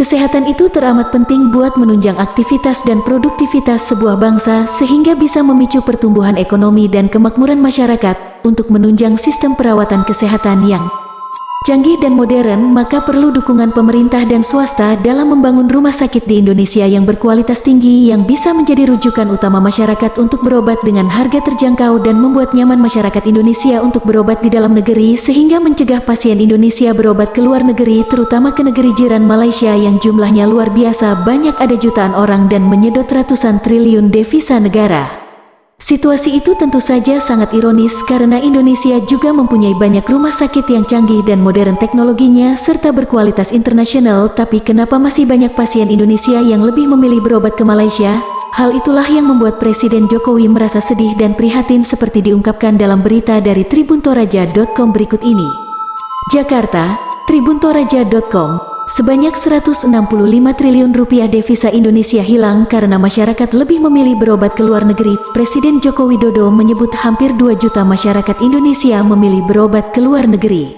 Kesehatan itu teramat penting buat menunjang aktivitas dan produktivitas sebuah bangsa sehingga bisa memicu pertumbuhan ekonomi dan kemakmuran masyarakat. Untuk menunjang sistem perawatan kesehatan yang canggih dan modern, maka perlu dukungan pemerintah dan swasta dalam membangun rumah sakit di Indonesia yang berkualitas tinggi yang bisa menjadi rujukan utama masyarakat untuk berobat dengan harga terjangkau dan membuat nyaman masyarakat Indonesia untuk berobat di dalam negeri sehingga mencegah pasien Indonesia berobat ke luar negeri, terutama ke negeri jiran Malaysia yang jumlahnya luar biasa banyak, ada jutaan orang dan menyedot ratusan triliun devisa negara. Situasi itu tentu saja sangat ironis karena Indonesia juga mempunyai banyak rumah sakit yang canggih dan modern teknologinya serta berkualitas internasional, tapi kenapa masih banyak pasien Indonesia yang lebih memilih berobat ke Malaysia? Hal itulah yang membuat Presiden Jokowi merasa sedih dan prihatin seperti diungkapkan dalam berita dari tribuntoraja.com berikut ini. Jakarta, tribuntoraja.com. Sebanyak 165 triliun rupiah devisa Indonesia hilang karena masyarakat lebih memilih berobat ke luar negeri. Presiden Joko Widodo menyebut hampir 2 juta masyarakat Indonesia memilih berobat ke luar negeri.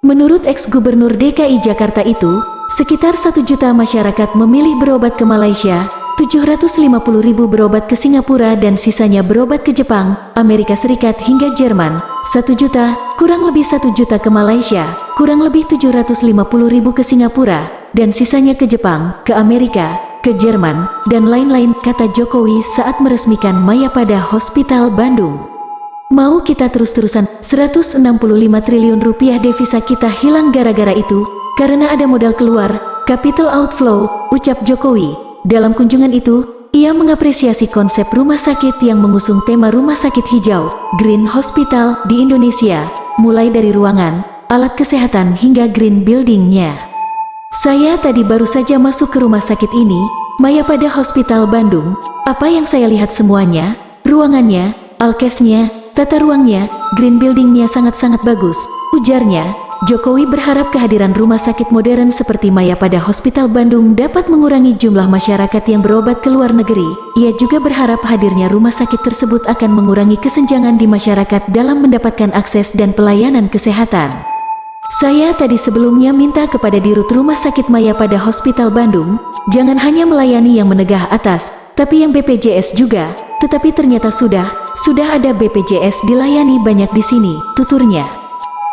Menurut ex-gubernur DKI Jakarta itu, sekitar 1 juta masyarakat memilih berobat ke Malaysia, 750 ribu berobat ke Singapura dan sisanya berobat ke Jepang, Amerika Serikat hingga Jerman. 1 juta, kurang lebih 1 juta ke Malaysia, kurang lebih 750 ribu ke Singapura, dan sisanya ke Jepang, ke Amerika, ke Jerman, dan lain-lain, kata Jokowi saat meresmikan Mayapada Hospital Bandung. Mau kita terus-terusan, 165 triliun rupiah devisa kita hilang gara-gara itu, karena ada modal keluar, capital outflow, ucap Jokowi. Dalam kunjungan itu, ia mengapresiasi konsep rumah sakit yang mengusung tema rumah sakit hijau, Green Hospital di Indonesia, mulai dari ruangan, alat kesehatan hingga green building-nya. Saya tadi baru saja masuk ke rumah sakit ini, Mayapada Hospital Bandung. Apa yang saya lihat semuanya, ruangannya, alkesnya, tata ruangnya, green building-nya sangat-sangat bagus, ujarnya. Jokowi berharap kehadiran rumah sakit modern seperti Mayapada Hospital Bandung dapat mengurangi jumlah masyarakat yang berobat ke luar negeri. Ia juga berharap hadirnya rumah sakit tersebut akan mengurangi kesenjangan di masyarakat dalam mendapatkan akses dan pelayanan kesehatan. Saya tadi sebelumnya minta kepada Dirut Rumah Sakit Mayapada Hospital Bandung, jangan hanya melayani yang menengah atas, tapi yang BPJS juga, tetapi ternyata sudah ada BPJS dilayani banyak di sini, tuturnya.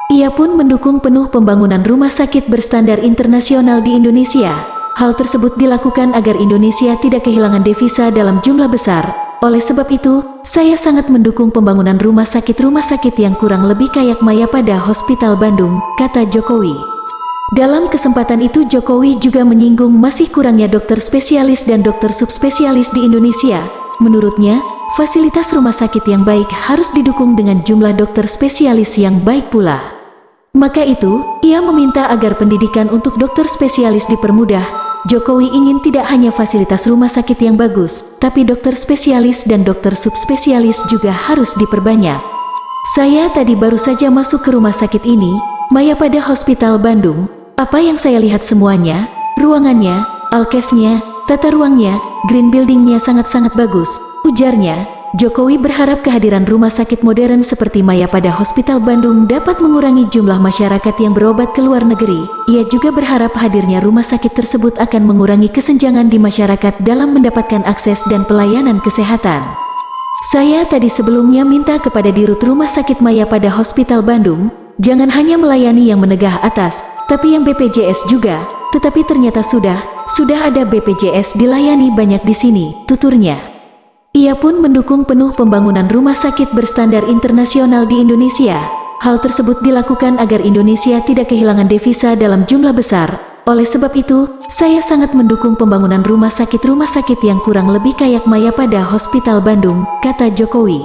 Ia pun mendukung penuh pembangunan rumah sakit berstandar internasional di Indonesia. Hal tersebut dilakukan agar Indonesia tidak kehilangan devisa dalam jumlah besar. Oleh sebab itu, saya sangat mendukung pembangunan rumah sakit yang kurang lebih kayak Mayapada Hospital Bandung, kata Jokowi. Dalam kesempatan itu Jokowi juga menyinggung masih kurangnya dokter spesialis dan dokter subspesialis di Indonesia. Menurutnya, fasilitas rumah sakit yang baik harus didukung dengan jumlah dokter spesialis yang baik pula. Maka itu, ia meminta agar pendidikan untuk dokter spesialis dipermudah. Jokowi ingin tidak hanya fasilitas rumah sakit yang bagus, tapi dokter spesialis dan dokter subspesialis juga harus diperbanyak. Saya tadi baru saja masuk ke rumah sakit ini, Mayapada Hospital Bandung. Apa yang saya lihat semuanya, ruangannya, alkesnya, tata ruangnya, green building-nya sangat-sangat bagus, ujarnya. Jokowi berharap kehadiran rumah sakit modern seperti Mayapada Hospital Bandung dapat mengurangi jumlah masyarakat yang berobat ke luar negeri. Ia juga berharap hadirnya rumah sakit tersebut akan mengurangi kesenjangan di masyarakat dalam mendapatkan akses dan pelayanan kesehatan. Saya tadi sebelumnya minta kepada Dirut Rumah Sakit Mayapada Hospital Bandung, jangan hanya melayani yang menengah atas, tapi yang BPJS juga, tetapi ternyata sudah ada BPJS dilayani banyak di sini, tuturnya. Ia pun mendukung penuh pembangunan rumah sakit berstandar internasional di Indonesia. Hal tersebut dilakukan agar Indonesia tidak kehilangan devisa dalam jumlah besar. Oleh sebab itu, saya sangat mendukung pembangunan rumah sakit yang kurang lebih kayak Mayapada Hospital Bandung, kata Jokowi.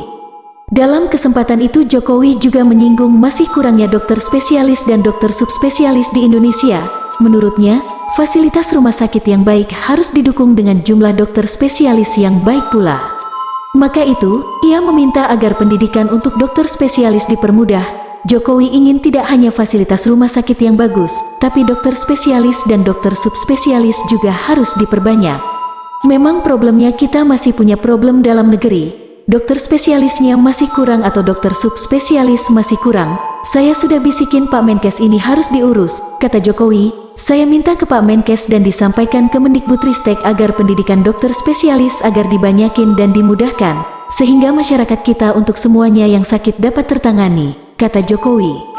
Dalam kesempatan itu Jokowi juga menyinggung masih kurangnya dokter spesialis dan dokter subspesialis di Indonesia. Menurutnya, fasilitas rumah sakit yang baik harus didukung dengan jumlah dokter spesialis yang baik pula. Maka itu, ia meminta agar pendidikan untuk dokter spesialis dipermudah. Jokowi ingin tidak hanya fasilitas rumah sakit yang bagus, tapi dokter spesialis dan dokter subspesialis juga harus diperbanyak. Memang problemnya kita masih punya problem dalam negeri. Dokter spesialisnya masih kurang atau dokter subspesialis masih kurang. Saya sudah bisikin Pak Menkes ini harus diurus, kata Jokowi. saya minta ke Pak Menkes dan disampaikan ke Mendikbudristek agar pendidikan dokter spesialis agar dibanyakin dan dimudahkan, sehingga masyarakat kita untuk semuanya yang sakit dapat tertangani, kata Jokowi.